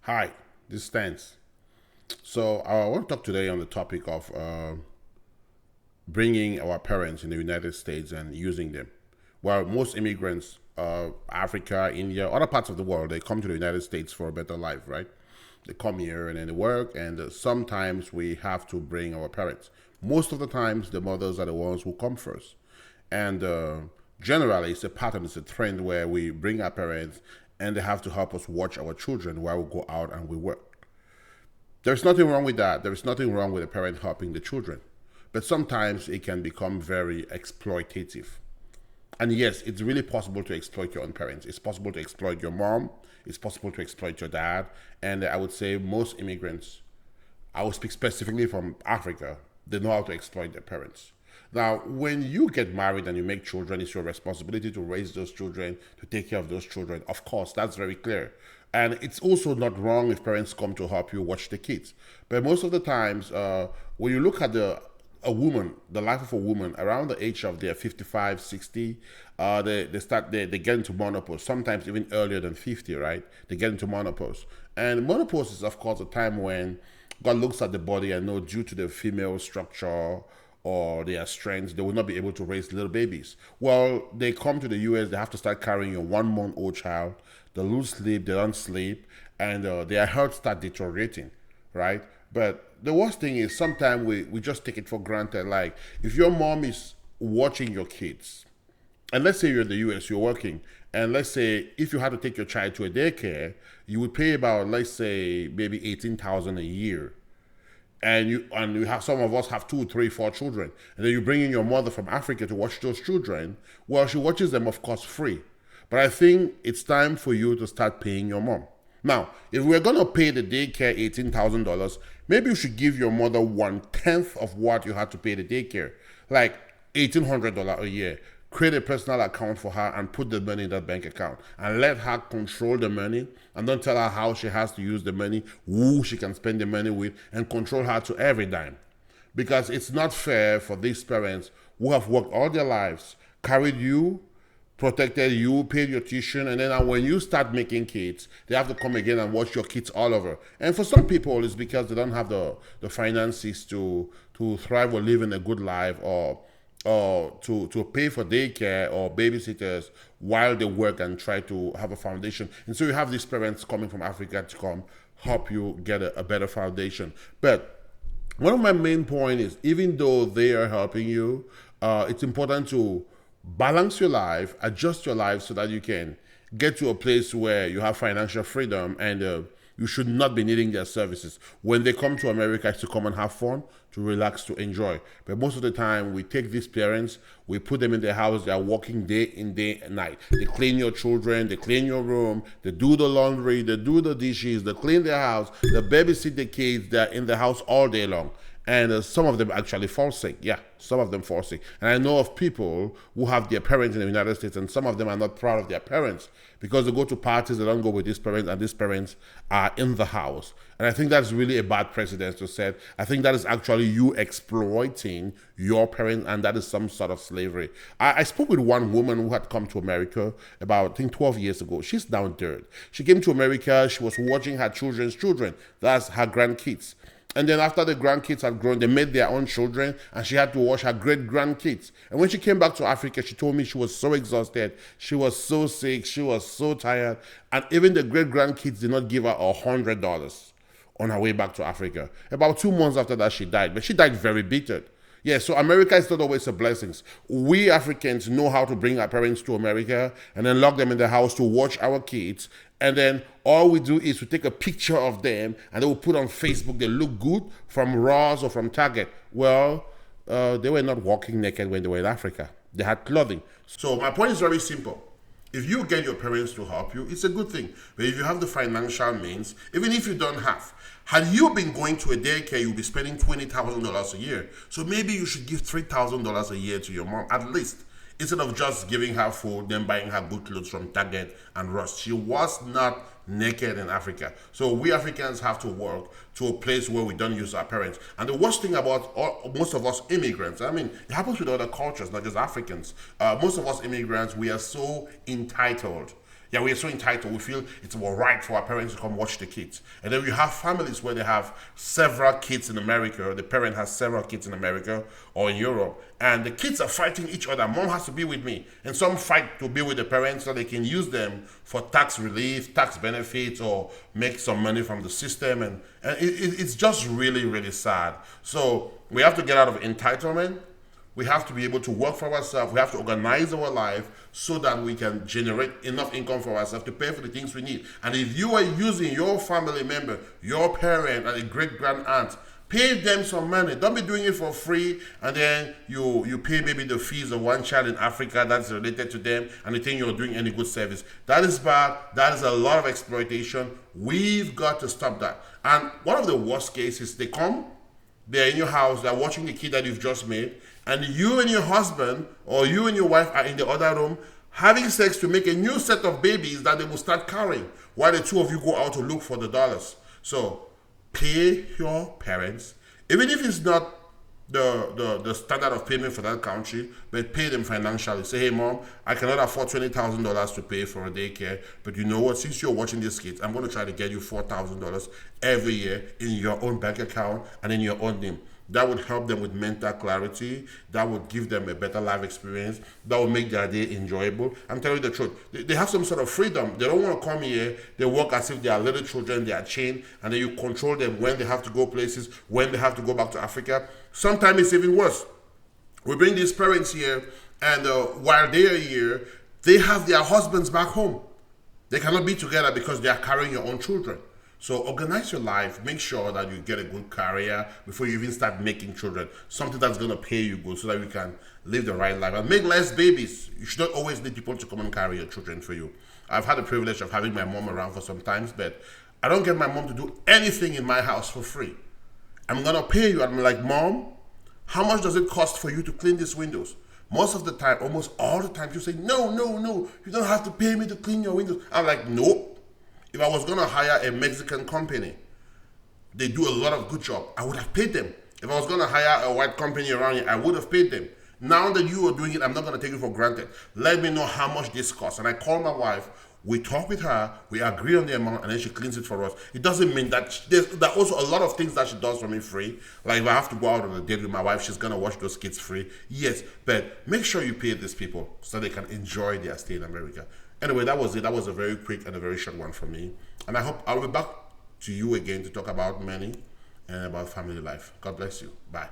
Hi, this is Stance. So I want to talk today on the topic of bringing our parents in the United States and using them. Well, most immigrants, Africa, India, other parts of the world, they come to the United States for a better life, right? They come here and then they work, and sometimes we have to bring our parents. Most of the times, the mothers are the ones who come first. And generally, it's a pattern, it's a trend where we bring our parents and they have to help us watch our children while we go out and we work. There's nothing wrong with that. There's nothing wrong with a parent helping the children. But sometimes it can become very exploitative. And yes, it's really possible to exploit your own parents. It's possible to exploit your mom. It's possible to exploit your dad. And I would say most immigrants, I will speak specifically from Africa, they know how to exploit their parents. Now, when you get married and you make children, it's your responsibility to raise those children, to take care of those children. Of course, that's very clear. And it's also not wrong if parents come to help you watch the kids. But most of the times, when you look at the life of a woman around the age of their 55, 60, they get into menopause, sometimes even earlier than 50, right? They get into menopause. And menopause is, of course, a time when God looks at the body and know due to the female structure or their strengths, they will not be able to raise little babies. Well, they come to the US, they have to start carrying a 1 month old child. They lose sleep, they don't sleep, and their health start deteriorating, right? But the worst thing is sometimes we just take it for granted. Like if your mom is watching your kids, and let's say you're in the US, you're working, and let's say if you had to take your child to a daycare, you would pay about, let's say, maybe 18,000 a year, and you have some of us have two, three, four children, and then you bring in your mother from Africa to watch those children. Well, she watches them, of course, free. But I think it's time for you to start paying your mom. Now, if we're gonna pay the daycare $18,000, maybe you should give your mother 1/10 of what you had to pay the daycare, like $1,800 a year. Create a personal account for her and put the money in that bank account and let her control the money, and don't tell her how she has to use the money, who she can spend the money with, and control her to every dime. Because it's not fair for these parents who have worked all their lives, carried you, protected you, paid your tuition, and then when you start making kids, they have to come again and watch your kids all over. And for some people, it's because they don't have the finances to thrive or live in a good life, or to pay for daycare or babysitters while they work and try to have a foundation. And so you have these parents coming from Africa to come help you get a better foundation. But one of my main points is, even though they are helping you, it's important to balance your life, adjust your life so that you can get to a place where you have financial freedom, and you should not be needing their services. When they come to America, it's to come and have fun, to relax, to enjoy. But most of the time, we take these parents, we put them in their house, they are working day in, day and night. They clean your children, they clean your room, they do the laundry, they do the dishes, they clean their house, they babysit the kids, they're in the house all day long. And some of them actually fall sick. Yeah, some of them fall sick. And I know of people who have their parents in the United States, and some of them are not proud of their parents because they go to parties, they don't go with these parents, and these parents are in the house. And I think that's really a bad precedent to set. I think that is actually you exploiting your parents, and that is some sort of slavery. I spoke with one woman who had come to America about, I think, 12 years ago. She's now dead. She came to America, she was watching her children's children. That's her grandkids. And then after the grandkids had grown, they made their own children, and she had to watch her great grandkids. And when she came back to Africa, she told me she was so exhausted, she was so sick, she was so tired, and even the great grandkids did not give her $100 on her way back to Africa. About 2 months after that, she died, but she died very bitter. Yeah, so America is not always a blessing. We Africans know how to bring our parents to America and then lock them in the house to watch our kids. And then all we do is we take a picture of them and they will put on Facebook. They look good from Ross or from Target. Well, they were not walking naked when they were in Africa. They had clothing. So my point is very simple. If you get your parents to help you, it's a good thing. But if you have the financial means, even if you don't have, had you been going to a daycare, you'll be spending $20,000 a year. So maybe you should give $3,000 a year to your mom, at least. Instead of just giving her food, then buying her good clothes from Target and Ross. She was not naked in Africa. So we Africans have to work to a place where we don't use our parents. And the worst thing about most of us immigrants, I mean, it happens with other cultures, not just Africans. Most of us immigrants, we are so entitled. Yeah, we're so entitled. We feel it's more right for our parents to come watch the kids. And then you have families where they have several kids in America. The parent has several kids in America or in Europe, and the kids are fighting each other. Mom has to be with me, and some fight to be with the parents so they can use them for tax relief, tax benefits, or make some money from the system. And it's just really, really sad. So we have to get out of entitlement. We have to be able to work for ourselves. We have to organize our life so that we can generate enough income for ourselves to pay for the things we need. And if you are using your family member, your parent, and a great grand aunt, pay them some money. Don't be doing it for free, and then you pay maybe the fees of one child in Africa that's related to them, and you think you're doing any good service. That is bad. That is a lot of exploitation. We've got to stop that. And one of the worst cases, they come, they're in your house, they're watching the kid that you've just made, and you and your husband or you and your wife are in the other room having sex to make a new set of babies that they will start carrying while the two of you go out to look for the dollars. So pay your parents, even if it's not the standard of payment for that country, but pay them financially. Say, hey mom, I cannot afford $20,000 to pay for a daycare, but you know what, since you're watching these kids, I'm going to try to get you $4,000 every year in your own bank account and in your own name. That would help them with mental clarity. That would give them a better life experience. That would make their day enjoyable. I'm telling you the truth. They have some sort of freedom. They don't want to come here. They work as if they are little children. They are chained. And then you control them when they have to go places, when they have to go back to Africa. Sometimes it's even worse. We bring these parents here, and while they are here, they have their husbands back home. They cannot be together because they are carrying your own children. So organize your life. Make sure that you get a good career before you even start making children. Something that's going to pay you good so that you can live the right life. And make less babies. You should not always need people to come and carry your children for you. I've had the privilege of having my mom around for some times, but I don't get my mom to do anything in my house for free. I'm going to pay you. I'm like, Mom, how much does it cost for you to clean these windows? Most of the time, almost all the time, you say, no, you don't have to pay me to clean your windows. I'm like, nope. If I was going to hire a Mexican company, they do a lot of good job, I would have paid them. If I was going to hire a white company around here, I would have paid them. Now that you are doing it, I'm not going to take it for granted. Let me know how much this costs. And I call my wife, we talk with her, we agree on the amount, and then she cleans it for us. It doesn't mean that there are also a lot of things that she does for me free. Like if I have to go out on a date with my wife, she's going to watch those kids free. Yes, but make sure you pay these people so they can enjoy their stay in America. Anyway, that was it. That was a very quick and a very short one for me. And I hope I'll be back to you again to talk about money and about family life. God bless you. Bye.